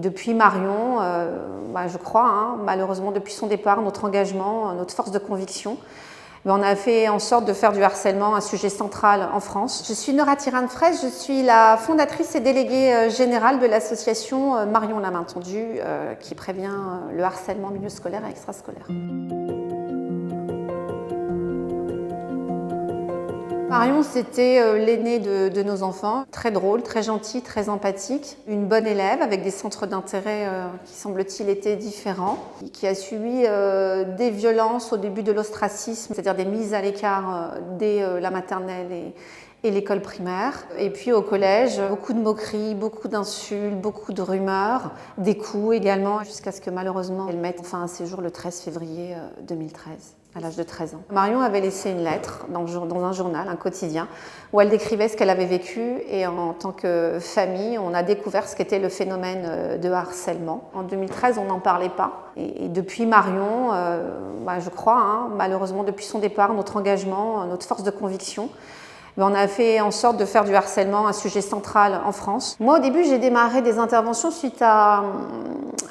depuis Marion, je crois, malheureusement depuis son départ, notre engagement, notre force de conviction, on a fait en sorte de faire du harcèlement un sujet central en France. Je suis Nora Tirane-Fraisse, je suis la fondatrice et déléguée générale de l'association Marion la main tendue qui prévient le harcèlement en milieu scolaire et extrascolaire. Marion, c'était l'aînée de nos enfants, très drôle, très gentille, très empathique, une bonne élève avec des centres d'intérêt qui semble-t-il étaient différents, qui a subi des violences au début de l'ostracisme, c'est-à-dire des mises à l'écart dès la maternelle et l'école primaire. Et puis au collège, beaucoup de moqueries, beaucoup d'insultes, beaucoup de rumeurs, des coups également, jusqu'à ce que malheureusement elle mette fin à ses jours le 13 février 2013. À l'âge de 13 ans. Marion avait laissé une lettre dans un journal, un quotidien, où elle décrivait ce qu'elle avait vécu et en tant que famille, on a découvert ce qu'était le phénomène de harcèlement. En 2013, on n'en parlait pas. Et depuis Marion, je crois, malheureusement depuis son départ, notre engagement, notre force de conviction, on a fait en sorte de faire du harcèlement un sujet central en France. Moi, au début, j'ai démarré des interventions suite à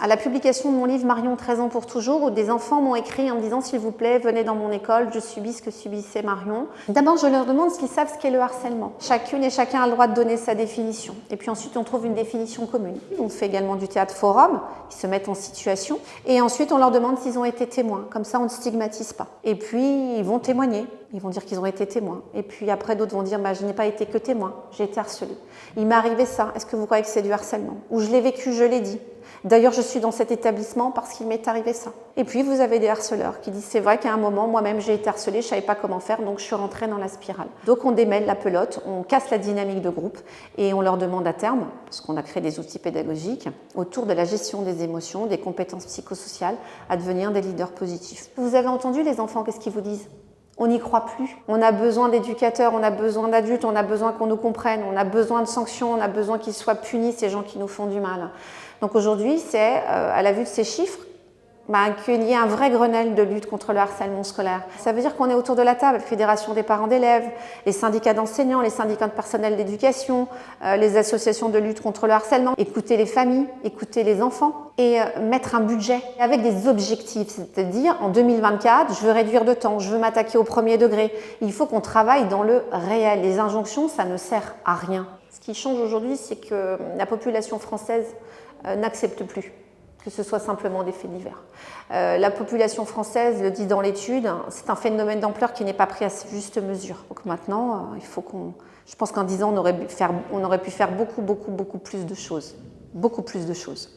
la publication de mon livre Marion 13 ans pour toujours, où des enfants m'ont écrit en me disant « S'il vous plaît, venez dans mon école, je subis ce que subissait Marion ». D'abord, je leur demande s'ils savent ce qu'est le harcèlement. Chacune et chacun a le droit de donner sa définition. Et puis ensuite, on trouve une définition commune. On fait également du théâtre forum, ils se mettent en situation. Et ensuite, on leur demande s'ils ont été témoins. Comme ça, on ne stigmatise pas. Et puis, ils vont témoigner. Ils vont dire qu'ils ont été témoins. Et puis après, d'autres vont dire je n'ai pas été que témoin, j'ai été harcelée. Il m'est arrivé ça, est-ce que vous croyez que c'est du harcèlement? Ou je l'ai vécu, je l'ai dit. D'ailleurs, je suis dans cet établissement parce qu'il m'est arrivé ça. Et puis, vous avez des harceleurs qui disent c'est vrai qu'à un moment, moi-même, j'ai été harcelée, je ne savais pas comment faire, donc je suis rentrée dans la spirale. Donc, on démêle la pelote, on casse la dynamique de groupe et on leur demande à terme, parce qu'on a créé des outils pédagogiques, autour de la gestion des émotions, des compétences psychosociales, à devenir des leaders positifs. Vous avez entendu les enfants, qu'est-ce qu'ils vous disent? On n'y croit plus. On a besoin d'éducateurs, on a besoin d'adultes, on a besoin qu'on nous comprenne, on a besoin de sanctions, on a besoin qu'ils soient punis, ces gens qui nous font du mal. Donc aujourd'hui, c'est, à la vue de ces chiffres, qu'il y ait un vrai Grenelle de lutte contre le harcèlement scolaire. Ça veut dire qu'on est autour de la table, Fédération des parents d'élèves, les syndicats d'enseignants, les syndicats de personnel d'éducation, les associations de lutte contre le harcèlement, écouter les familles, écouter les enfants et mettre un budget avec des objectifs, c'est-à-dire en 2024, je veux réduire de temps, je veux m'attaquer au premier degré. Il faut qu'on travaille dans le réel. Les injonctions, ça ne sert à rien. Ce qui change aujourd'hui, c'est que la population française n'accepte plus que ce soit simplement des faits divers. La population française, le dit dans l'étude, c'est un phénomène d'ampleur qui n'est pas pris à juste mesure. Donc maintenant, il faut je pense qu'en 10 ans, on aurait pu faire beaucoup plus de choses. Beaucoup plus de choses.